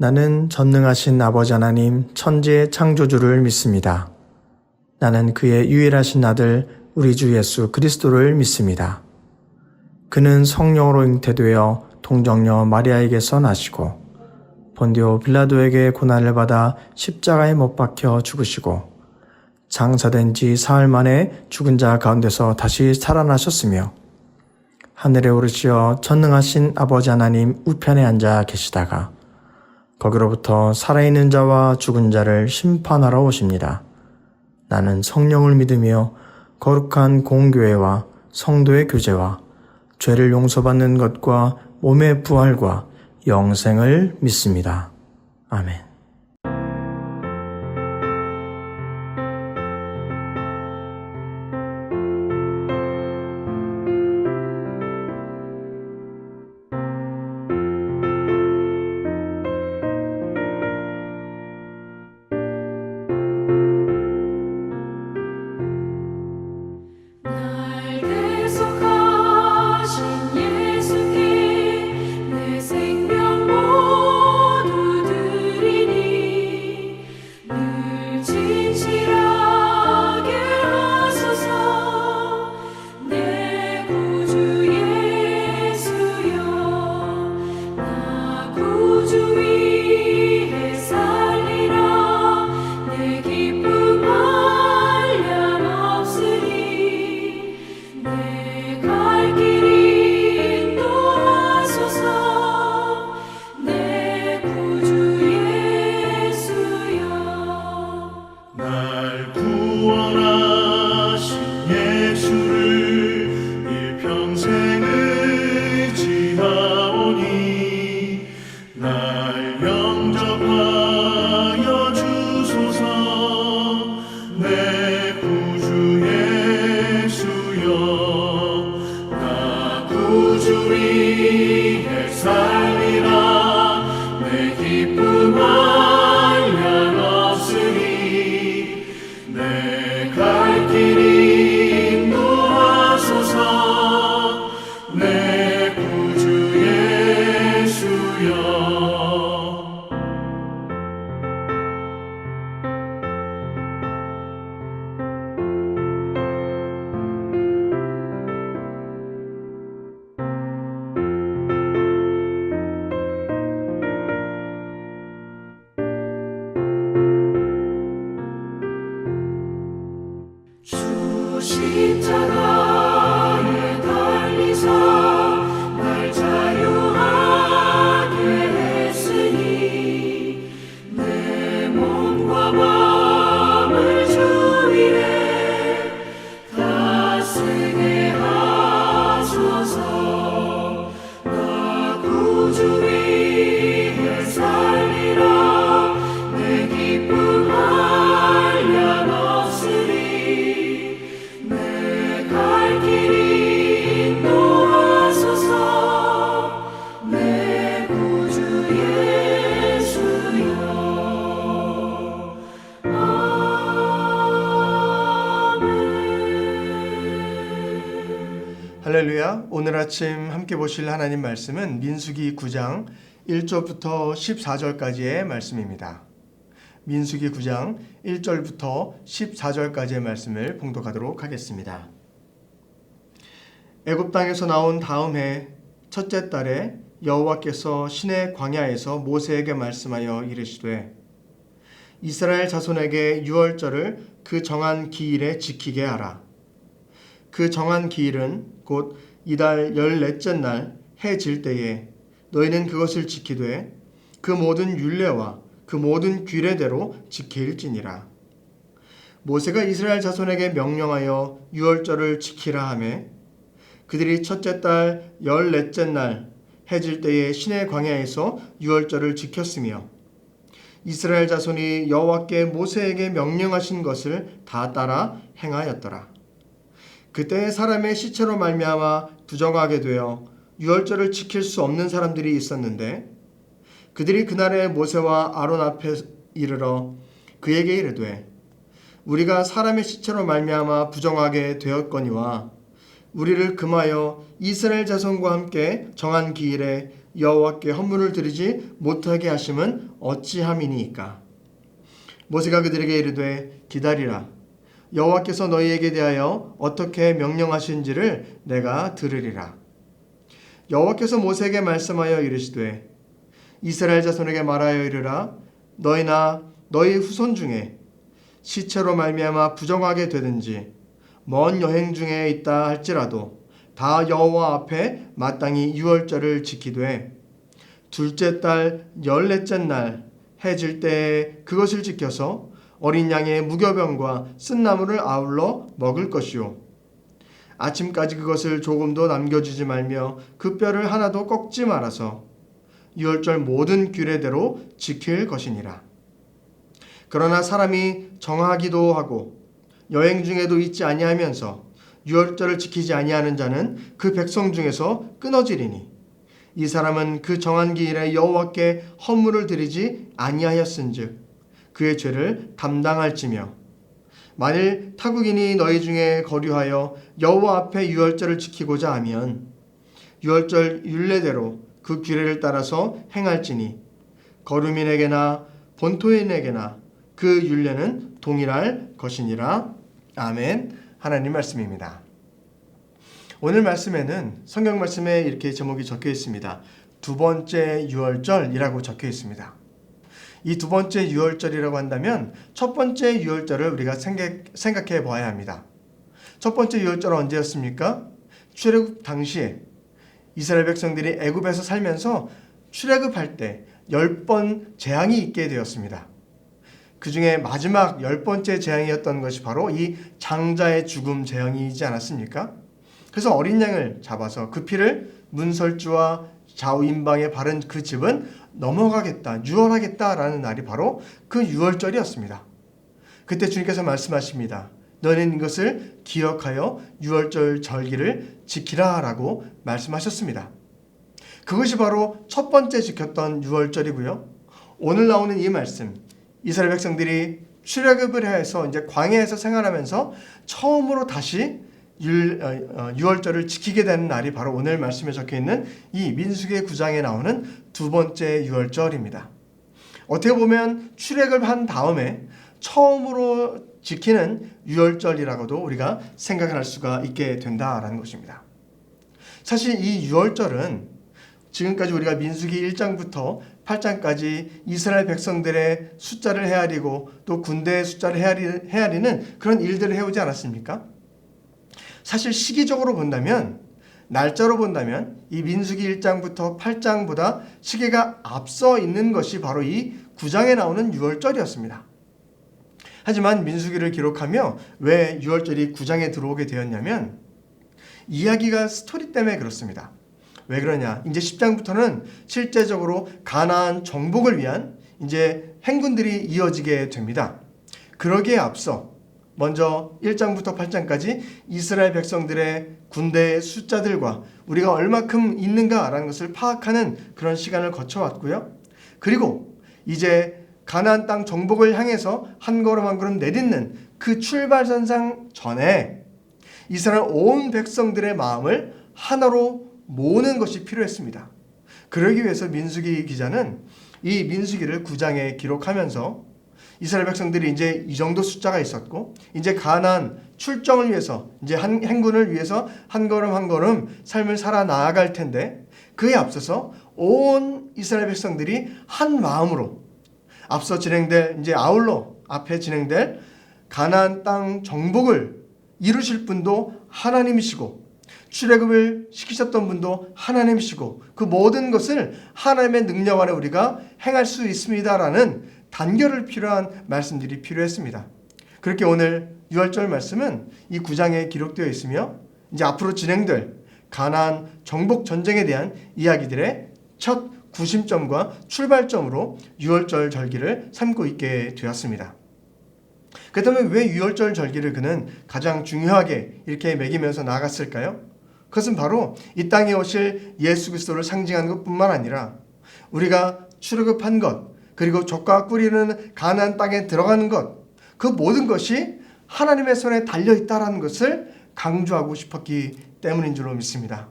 나는 전능하신 아버지 하나님 천지의 창조주를 믿습니다. 나는 그의 유일하신 아들 우리 주 예수 그리스도를 믿습니다. 그는 성령으로 잉태되어 동정녀 마리아에게서 나시고 본디오 빌라도에게 고난을 받아 십자가에 못 박혀 죽으시고 장사된 지 사흘 만에 죽은 자 가운데서 다시 살아나셨으며 하늘에 오르시어 전능하신 아버지 하나님 우편에 앉아 계시다가 거기로부터 살아있는 자와 죽은 자를 심판하러 오십니다. 나는 성령을 믿으며 거룩한 공교회와 성도의 교제와 죄를 용서받는 것과 몸의 부활과 영생을 믿습니다. 아멘. 십자가에 달리사 날 자유하게 했으니 내 몸과 마음을 주 위에 다스게 하소서. 나 구주 위에 살리라. 내 기쁨 한량 없으리. 갈 길이 인도하소서. 내 구주 예수여. 아멘. 할렐루야. 오늘 아침 함께 보실 하나님 말씀은 민수기 9장 1절부터 14절까지의 말씀입니다. 민수기 9장 1절부터 14절까지의 말씀을 봉독하도록 하겠습니다. 애굽 땅에서 나온 다음 해 첫째 달에 여호와께서 시내 광야에서 모세에게 말씀하여 이르시되 이스라엘 자손에게 유월절을 그 정한 기일에 지키게 하라. 그 정한 기일은 곧 이달 14째 날 해 질 때에 너희는 그것을 지키되 그 모든 율례와 그 모든 규례대로 지킬지니라. 모세가 이스라엘 자손에게 명령하여 유월절을 지키라 하매 그들이 첫째 달 14째 날 해 질 때에 시내 광야에서 유월절을 지켰으며 이스라엘 자손이 여호와께 모세에게 명령하신 것을 다 따라 행하였더라. 그때 사람의 시체로 말미암아 부정하게 되어 유월절을 지킬 수 없는 사람들이 있었는데 그들이 그날에 모세와 아론 앞에 이르러 그에게 이르되 우리가 사람의 시체로 말미암아 부정하게 되었거니와 우리를 금하여 이스라엘 자손과 함께 정한 기일에 여호와께 헌물을 드리지 못하게 하심은 어찌함이니이까. 모세가 그들에게 이르되 기다리라. 여호와께서 너희에게 대하여 어떻게 명령하신지를 내가 들으리라. 여호와께서 모세에게 말씀하여 이르시되 이스라엘 자손에게 말하여 이르라. 너희나 너희 후손 중에 시체로 말미암아 부정하게 되든지 먼 여행 중에 있다 할지라도 다 여호와 앞에 마땅히 유월절을 지키되 둘째 달 14째 날 해 질 때에 그것을 지켜서 어린 양의 무교병과 쓴 나물을 아울러 먹을 것이요 아침까지 그것을 조금도 남겨주지 말며 그 뼈를 하나도 꺾지 말아서 유월절 모든 규례대로 지킬 것이니라. 그러나 사람이 정하기도 하고 여행 중에도 있지 아니하면서 유월절을 지키지 아니하는 자는 그 백성 중에서 끊어지리니 이 사람은 그 정한 기일에 여호와께 헌물을 드리지 아니하였은즉 그의 죄를 담당할지며 만일 타국인이 너희 중에 거류하여 여호와 앞에 유월절을 지키고자 하면 유월절 율례대로 그 규례를 따라서 행할지니 거류민에게나 본토인에게나 그 율례는 동일할 것이니라. 아멘. 하나님 말씀입니다. 오늘 말씀에는 성경 말씀에 이렇게 제목이 적혀 있습니다. 두 번째 유월절이라고 적혀 있습니다. 이 두 번째 유월절이라고 한다면 첫 번째 유월절을 우리가 생각해 봐야 합니다. 첫 번째 유월절은 언제였습니까? 출애굽 당시에 이스라엘 백성들이 애굽에서 살면서 출애굽할 때 10번 재앙이 있게 되었습니다. 그 중에 마지막 10번째 재앙이었던 것이 바로 이 장자의 죽음 재앙이지 않았습니까? 그래서 어린 양을 잡아서 그 피를 문설주와 좌우임방에 바른 그 집은 넘어가겠다, 유월하겠다라는 날이 바로 그 유월절이었습니다. 그때 주님께서 말씀하십니다. 너희는 이것을 기억하여 유월절 절기를 지키라 라고 말씀하셨습니다. 그것이 바로 첫 번째 지켰던 유월절이고요. 오늘 나오는 이 말씀, 이스라엘 백성들이 출애굽을 해서 이제 광야에서 생활하면서 처음으로 다시 유월절을 지키게 되는 날이 바로 오늘 말씀에 적혀 있는 이 민수기 9장에 나오는 두 번째 유월절입니다. 어떻게 보면 출애굽한 다음에 처음으로 지키는 유월절이라고도 우리가 생각할 수가 있게 된다라는 것입니다. 사실 이 유월절은 지금까지 우리가 민수기 1장부터 8장까지 이스라엘 백성들의 숫자를 헤아리고 또 군대의 숫자를 헤아리는 그런 일들을 해오지 않았습니까? 사실 시기적으로 본다면, 날짜로 본다면 이 민수기 1장부터 8장보다 시기가 앞서 있는 것이 바로 이 9장에 나오는 유월절이었습니다. 하지만 민수기를 기록하며 왜 유월절이 9장에 들어오게 되었냐면 이야기가 스토리 때문에 그렇습니다. 왜 그러냐? 이제 10장부터는 실제적으로 가나안 정복을 위한 이제 행군들이 이어지게 됩니다. 그러기에 앞서 먼저 1장부터 8장까지 이스라엘 백성들의 군대의 숫자들과 우리가 얼마큼 있는가라는 것을 파악하는 그런 시간을 거쳐왔고요. 그리고 이제 가나안 땅 정복을 향해서 한 걸음 한 걸음 내딛는 그 출발선상 전에 이스라엘 온 백성들의 마음을 하나로 모으는 것이 필요했습니다. 그러기 위해서 민수기 기자는 이 민수기를 9장에 기록하면서 이스라엘 백성들이 이제 이 정도 숫자가 있었고 이제 가나안 출정을 위해서 이제 행군을 위해서 한 걸음 한 걸음 삶을 살아 나아갈 텐데 그에 앞서서 온 이스라엘 백성들이 한 마음으로 앞서 진행될 이제 아울러 앞에 진행될 가나안 땅 정복을 이루실 분도 하나님이시고 출애굽을 시키셨던 분도 하나님이시고 그 모든 것을 하나님의 능력 안에 우리가 행할 수 있습니다라는 단결을 필요한 말씀들이 필요했습니다. 그렇게 오늘 유월절 말씀은 이 9장에 기록되어 있으며 이제 앞으로 진행될 가나안 정복 전쟁에 대한 이야기들의 첫 구심점과 출발점으로 유월절 절기를 삼고 있게 되었습니다. 그렇다면 왜 유월절 절기를 그는 가장 중요하게 이렇게 매기면서 나아갔을까요? 그것은 바로 이 땅에 오실 예수 그리스도를 상징하는 것뿐만 아니라 우리가 출애굽한 것 그리고 젖과 꿀이 흐르는 가나안 땅에 들어가는 것 그 모든 것이 하나님의 손에 달려있다는 것을 강조하고 싶었기 때문인 줄로 믿습니다.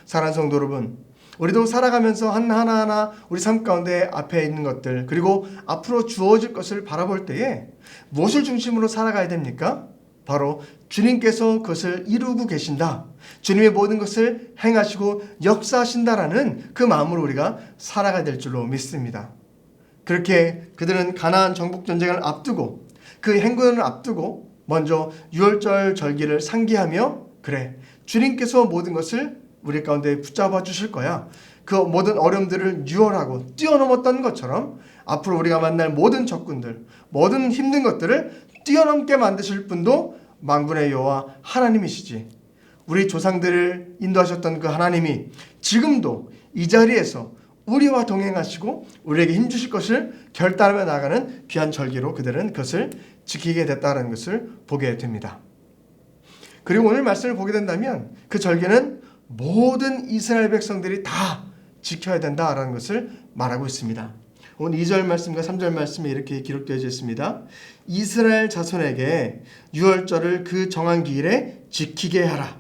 사랑하는 성도 여러분, 우리도 살아가면서 하나하나 우리 삶 가운데 앞에 있는 것들, 그리고 앞으로 주어질 것을 바라볼 때에 무엇을 중심으로 살아가야 됩니까? 바로 주님께서 그것을 이루고 계신다, 주님의 모든 것을 행하시고 역사하신다라는 그 마음으로 우리가 살아가야 될 줄로 믿습니다. 그렇게 그들은 가나안 정복 전쟁을 앞두고 그 행군을 앞두고 먼저 유월절 절기를 상기하며, 그래, 주님께서 모든 것을 우리 가운데 붙잡아 주실 거야, 그 모든 어려움들을 유월하고 뛰어넘었던 것처럼 앞으로 우리가 만날 모든 적군들, 모든 힘든 것들을 뛰어넘게 만드실 분도 만군의 여호와 하나님이시지, 우리 조상들을 인도하셨던 그 하나님이 지금도 이 자리에서 우리와 동행하시고 우리에게 힘주실 것을 결단하며 나가는 귀한 절기로 그들은 그것을 지키게 됐다는 것을 보게 됩니다. 그리고 오늘 말씀을 보게 된다면 그 절기는 모든 이스라엘 백성들이 다 지켜야 된다라는 것을 말하고 있습니다. 오늘 2절 말씀과 3절 말씀에 이렇게 기록되어 있습니다. 이스라엘 자손에게 유월절을 그 정한 기일에 지키게 하라.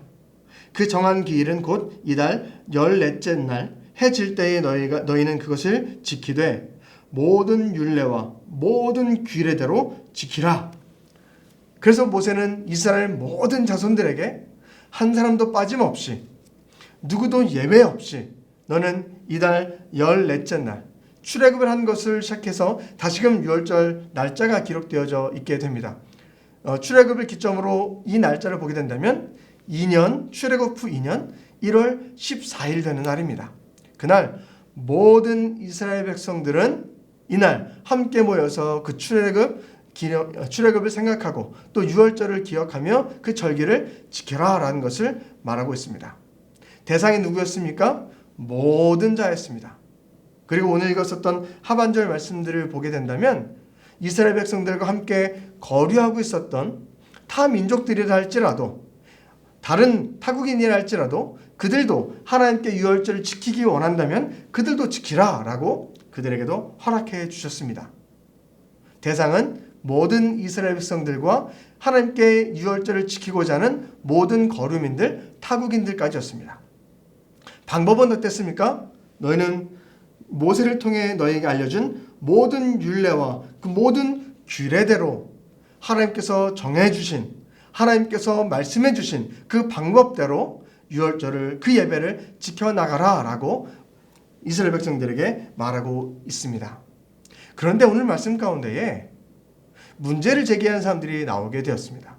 그 정한 기일은 곧 이달 14째 날 해 질 때에 너희는 그것을 지키되 모든 율례와 모든 규례대로 지키라. 그래서 모세는 이스라엘 모든 자손들에게 한 사람도 빠짐없이, 누구도 예외 없이 너는 이달 14째 날 출애굽을 한 것을 시작해서 다시금 유월절 날짜가 기록되어져 있게 됩니다. 출애굽을 기점으로 이 날짜를 보게 된다면 2년 출애굽 후 2년 1월 14일 되는 날입니다. 그날 모든 이스라엘 백성들은 이날 함께 모여서 그 출애굽을 생각하고 또 유월절을 기억하며 그 절기를 지켜라라는 것을 말하고 있습니다. 대상이 누구였습니까? 모든 자였습니다. 그리고 오늘 읽었었던 하반절 말씀들을 보게 된다면 이스라엘 백성들과 함께 거류하고 있었던 타 민족들이라 할지라도, 다른 타국인이라 할지라도 그들도 하나님께 유월절을 지키기 원한다면 그들도 지키라 라고 그들에게도 허락해 주셨습니다. 대상은 모든 이스라엘 백성들과 하나님께 유월절을 지키고자 하는 모든 거류민들, 타국인들까지였습니다. 방법은 어땠습니까? 너희는 모세를 통해 너희에게 알려준 모든 율례와 그 모든 규례대로 하나님께서 정해주신, 하나님께서 말씀해주신 그 방법대로 유월절을, 그 예배를 지켜나가라 라고 이스라엘 백성들에게 말하고 있습니다. 그런데 오늘 말씀 가운데에 문제를 제기하는 사람들이 나오게 되었습니다.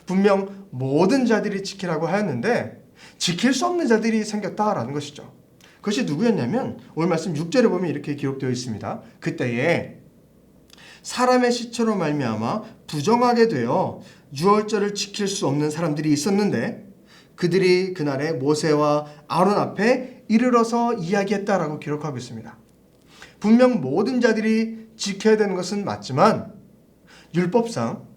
분명 모든 자들이 지키라고 하였는데 지킬 수 없는 자들이 생겼다라는 것이죠. 그것이 누구였냐면 오늘 말씀 6절에 보면 이렇게 기록되어 있습니다. 그때에 사람의 시체로 말미암아 부정하게 되어 유월절을 지킬 수 없는 사람들이 있었는데 그들이 그날에 모세와 아론 앞에 이르러서 이야기했다라고 기록하고 있습니다. 분명 모든 자들이 지켜야 되는 것은 맞지만 율법상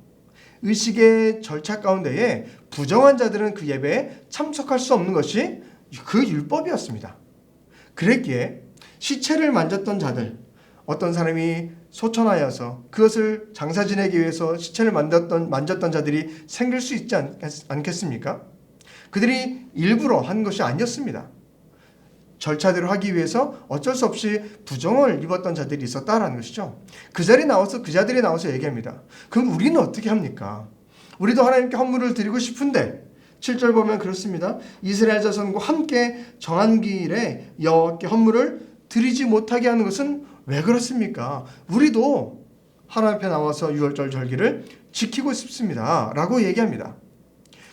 의식의 절차 가운데에 부정한 자들은 그 예배에 참석할 수 없는 것이 그 율법이었습니다. 그랬기에 시체를 만졌던 자들, 어떤 사람이 소천하여서 그것을 장사 지내기 위해서 시체를 만졌던 자들이 생길 수 있지 않겠습니까? 그들이 일부러 한 것이 아니었습니다. 절차대로 하기 위해서 어쩔 수 없이 부정을 입었던 자들이 있었다라는 것이죠. 그 자들이 나와서 얘기합니다. 그럼 우리는 어떻게 합니까? 우리도 하나님께 헌물을 드리고 싶은데 7절 보면 그렇습니다. 이스라엘 자손과 함께 정한 기일에 여호와께 헌물을 드리지 못하게 하는 것은 왜 그렇습니까? 우리도 하나님 앞에 나와서 유월절 절기를 지키고 싶습니다 라고 얘기합니다.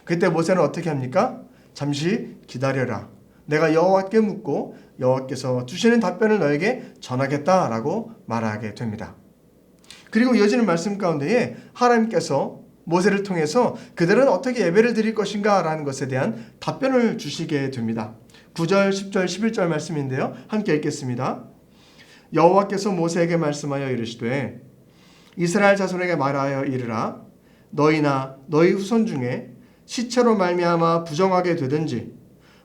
그때 모세는 어떻게 합니까? 잠시 기다려라. 내가 여호와께 묻고 여호와께서 주시는 답변을 너에게 전하겠다라고 말하게 됩니다. 그리고 이어지는 말씀 가운데에 하나님께서 모세를 통해서 그들은 어떻게 예배를 드릴 것인가 라는 것에 대한 답변을 주시게 됩니다. 9절, 10절, 11절 말씀인데요. 함께 읽겠습니다. 여호와께서 모세에게 말씀하여 이르시되 이스라엘 자손에게 말하여 이르라. 너희나 너희 후손 중에 시체로 말미암아 부정하게 되든지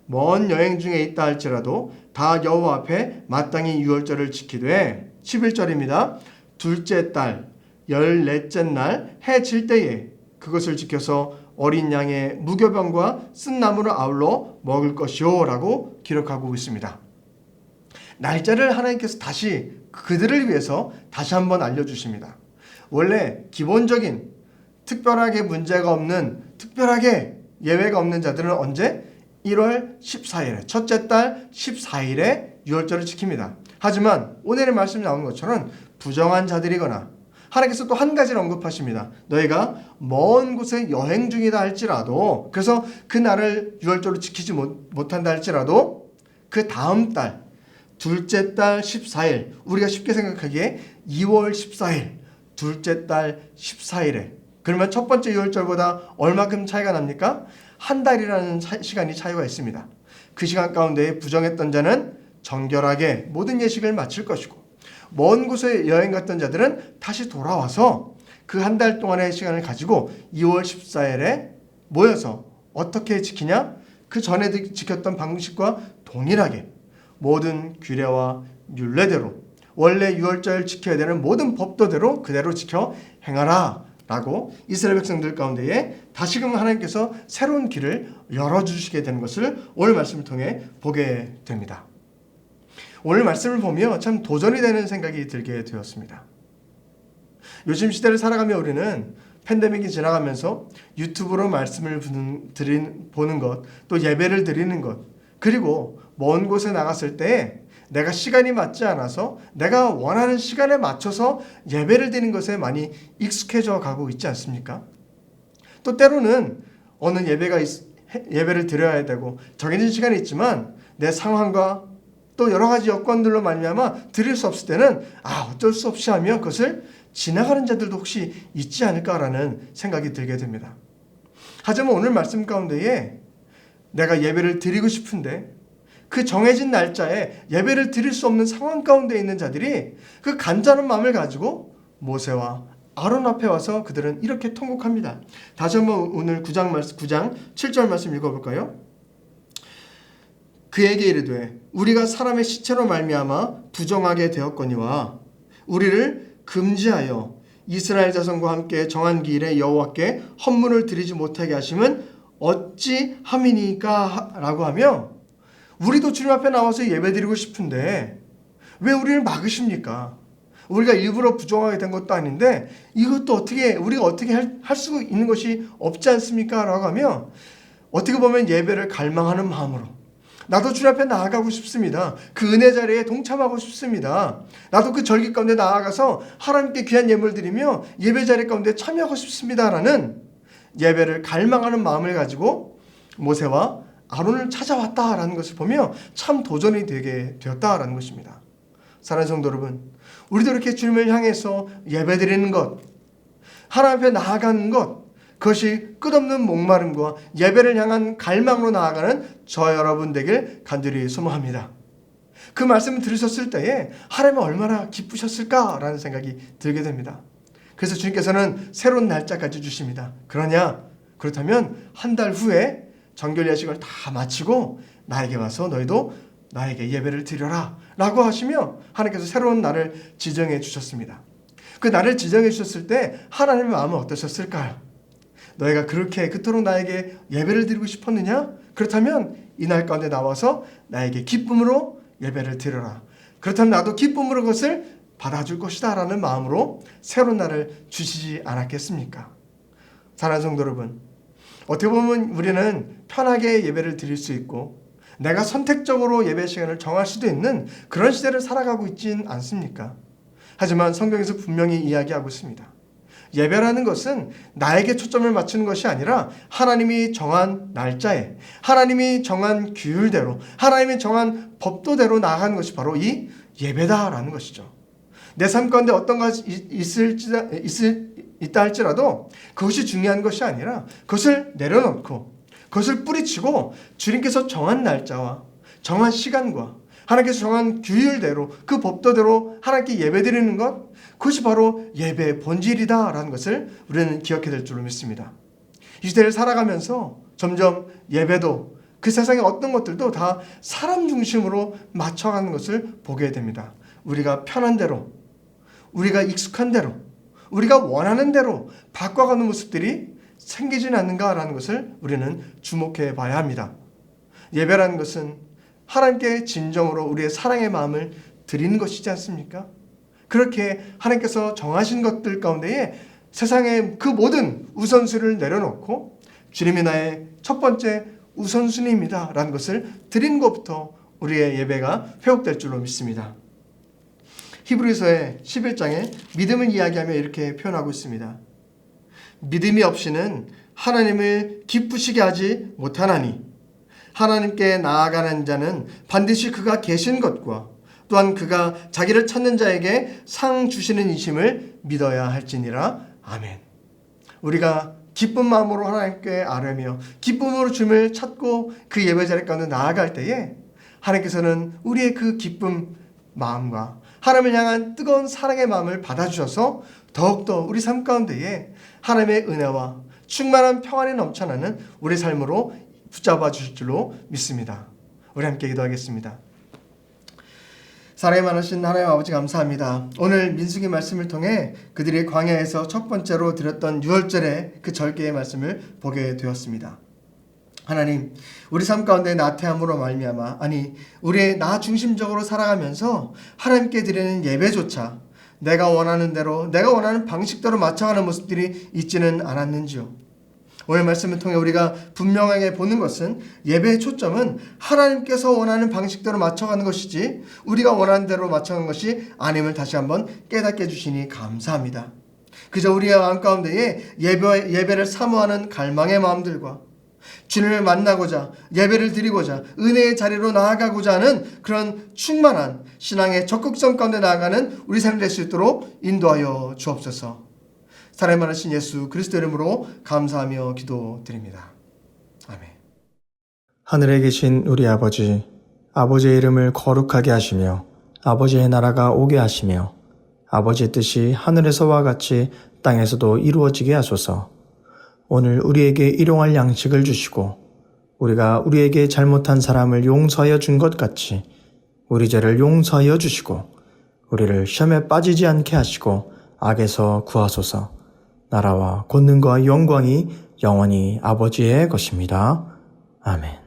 먼 여행 중에 있다 할지라도 다 여호와 앞에 마땅히 유월절을 지키되 11절입니다. 둘째 달 14째 날 해 질 때에 그것을 지켜서 어린 양의 무교병과 쓴 나물을 아울러 먹을 것이요 라고 기록하고 있습니다. 날짜를 하나님께서 다시 그들을 위해서 다시 한번 알려주십니다. 원래 기본적인 특별하게 문제가 없는, 특별하게 예외가 없는 자들은 언제? 1월 14일에, 첫째 달 14일에 유월절을 지킵니다. 하지만 오늘의 말씀이 나오는 것처럼 부정한 자들이거나, 하나님께서 또 한 가지를 언급하십니다. 너희가 먼 곳에 여행 중이다 할지라도, 그래서 그 날을 유월절로 지키지 못한다 할지라도 그 다음 달 둘째 달 14일, 우리가 쉽게 생각하기에 2월 14일, 둘째 달 14일에, 그러면 첫 번째 유월절보다 얼마큼 차이가 납니까? 한 달이라는 시간이 차이가 있습니다. 그 시간 가운데 부정했던 자는 정결하게 모든 예식을 마칠 것이고, 먼 곳에 여행 갔던 자들은 다시 돌아와서 그 한 달 동안의 시간을 가지고 2월 14일에 모여서 어떻게 지키냐? 그 전에 지켰던 방식과 동일하게 모든 규례와 율례대로, 원래 유월절 지켜야 되는 모든 법도대로 그대로 지켜 행하라 라고 이스라엘 백성들 가운데에 다시금 하나님께서 새로운 길을 열어주시게 되는 것을 오늘 말씀을 통해 보게 됩니다. 오늘 말씀을 보며 참 도전이 되는 생각이 들게 되었습니다. 요즘 시대를 살아가며 우리는 팬데믹이 지나가면서 유튜브로 말씀을 보는 것, 또 예배를 드리는 것, 그리고 먼 곳에 나갔을 때 내가 시간이 맞지 않아서 내가 원하는 시간에 맞춰서 예배를 드리는 것에 많이 익숙해져 가고 있지 않습니까? 또 때로는 어느 예배를 드려야 되고 정해진 시간이 있지만 내 상황과 또 여러 가지 여건들로 말미암아 드릴 수 없을 때는 어쩔 수 없이 하며 그것을 지나가는 자들도 혹시 있지 않을까라는 생각이 들게 됩니다. 하지만 오늘 말씀 가운데에 내가 예배를 드리고 싶은데 그 정해진 날짜에 예배를 드릴 수 없는 상황 가운데 있는 자들이 그 간절한 마음을 가지고 모세와 아론 앞에 와서 그들은 이렇게 통곡합니다. 다시 한번 오늘 9장 7절 말씀 읽어볼까요? 그에게 이르되 우리가 사람의 시체로 말미암아 부정하게 되었거니와 우리를 금지하여 이스라엘 자손과 함께 정한 기일에 여호와께 헌물을 드리지 못하게 하심은 어찌함이니까 라고 하며, 우리도 주님 앞에 나와서 예배드리고 싶은데 왜 우리를 막으십니까? 우리가 일부러 부정하게 된 것도 아닌데 이것도 우리가 어떻게 할 수 있는 것이 없지 않습니까? 라고 하며 어떻게 보면 예배를 갈망하는 마음으로 나도 주님 앞에 나아가고 싶습니다. 그 은혜 자리에 동참하고 싶습니다. 나도 그 절기 가운데 나아가서 하나님께 귀한 예물을 드리며 예배 자리 가운데 참여하고 싶습니다라는 예배를 갈망하는 마음을 가지고 모세와 아론을 찾아왔다라는 것을 보며 참 도전이 되게 되었다라는 것입니다. 사랑하는 성도 여러분, 우리도 이렇게 주님을 향해서 예배드리는 것, 하나님 앞에 나아가는 것, 그것이 끝없는 목마름과 예배를 향한 갈망으로 나아가는 저 여러분 되길 간절히 소망합니다. 그 말씀을 들으셨을 때에 하나님은 얼마나 기쁘셨을까라는 생각이 들게 됩니다. 그래서 주님께서는 새로운 날짜까지 주십니다. 그렇다면 한 달 후에 정결 예식을 다 마치고 나에게 와서 너희도 나에게 예배를 드려라 라고 하시며 하나님께서 새로운 날을 지정해 주셨습니다. 그 날을 지정해 주셨을 때 하나님의 마음은 어떠셨을까요? 너희가 그렇게 그토록 나에게 예배를 드리고 싶었느냐? 그렇다면 이 날 가운데 나와서 나에게 기쁨으로 예배를 드려라. 그렇다면 나도 기쁨으로 그것을 받아줄 것이다 라는 마음으로 새로운 날을 주시지 않았겠습니까? 사랑하는 성도 여러분, 어떻게 보면 우리는 편하게 예배를 드릴 수 있고 내가 선택적으로 예배 시간을 정할 수도 있는 그런 시대를 살아가고 있진 않습니까? 하지만 성경에서 분명히 이야기하고 있습니다. 예배라는 것은 나에게 초점을 맞추는 것이 아니라 하나님이 정한 날짜에, 하나님이 정한 규율대로, 하나님이 정한 법도대로 나아가는 것이 바로 이 예배다라는 것이죠. 내 삶 가운데 어떤 것이 있다 할지라도 그것이 중요한 것이 아니라 그것을 내려놓고 그것을 뿌리치고 주님께서 정한 날짜와 정한 시간과 하나님께서 정한 규율대로 그 법도대로 하나님께 예배드리는 것, 그것이 바로 예배의 본질이다라는 것을 우리는 기억해야 될 줄로 믿습니다. 이 시대를 살아가면서 점점 예배도 그 세상의 어떤 것들도 다 사람 중심으로 맞춰가는 것을 보게 됩니다. 우리가 편한 대로, 우리가 익숙한 대로, 우리가 원하는 대로 바꿔가는 모습들이 생기지는 않는가라는 것을 우리는 주목해 봐야 합니다. 예배라는 것은 하나님께 진정으로 우리의 사랑의 마음을 드리는 것이지 않습니까? 그렇게 하나님께서 정하신 것들 가운데에 세상의 그 모든 우선순위를 내려놓고 주님이 나의 첫 번째 우선순위입니다 라는 것을 드리는 것부터 우리의 예배가 회복될 줄로 믿습니다. 히브리서의 11장에 믿음을 이야기하며 이렇게 표현하고 있습니다. 믿음이 없이는 하나님을 기쁘시게 하지 못하나니 하나님께 나아가는 자는 반드시 그가 계신 것과 또한 그가 자기를 찾는 자에게 상 주시는 이심을 믿어야 할지니라. 아멘. 우리가 기쁜 마음으로 하나님께 아뢰며 기쁨으로 주님을 찾고 그 예배 자리 가운데 나아갈 때에 하나님께서는 우리의 그 기쁨 마음과 하나님을 향한 뜨거운 사랑의 마음을 받아주셔서 더욱더 우리 삶 가운데에 하나님의 은혜와 충만한 평안이 넘쳐나는 우리 삶으로 붙잡아 주실 줄로 믿습니다. 우리 함께 기도하겠습니다. 사랑이 많으신 하나님 아버지 감사합니다. 오늘 민수기 말씀을 통해 그들이 광야에서 첫 번째로 드렸던 유월절의 그 절개의 말씀을 보게 되었습니다. 하나님, 우리 삶 가운데 나태함으로 말미암아 우리의 나 중심적으로 살아가면서 하나님께 드리는 예배조차 내가 원하는 대로 내가 원하는 방식대로 맞춰가는 모습들이 있지는 않았는지요. 오늘 말씀을 통해 우리가 분명하게 보는 것은 예배의 초점은 하나님께서 원하는 방식대로 맞춰가는 것이지 우리가 원하는 대로 맞춰가는 것이 아님을 다시 한번 깨닫게 해주시니 감사합니다. 그저 우리의 마음 가운데에 예배를 사모하는 갈망의 마음들과 주님을 만나고자 예배를 드리고자 은혜의 자리로 나아가고자 하는 그런 충만한 신앙의 적극성 가운데 나아가는 우리 삶이 될 수 있도록 인도하여 주옵소서. 사랑이 많으신 예수 그리스도 이름으로 감사하며 기도드립니다. 아멘. 하늘에 계신 우리 아버지, 아버지의 이름을 거룩하게 하시며 아버지의 나라가 오게 하시며 아버지의 뜻이 하늘에서와 같이 땅에서도 이루어지게 하소서. 오늘 우리에게 일용할 양식을 주시고 우리가 우리에게 잘못한 사람을 용서하여 준 것 같이 우리 죄를 용서하여 주시고 우리를 시험에 빠지지 않게 하시고 악에서 구하소서. 나라와 권능과 영광이 영원히 아버지의 것입니다. 아멘.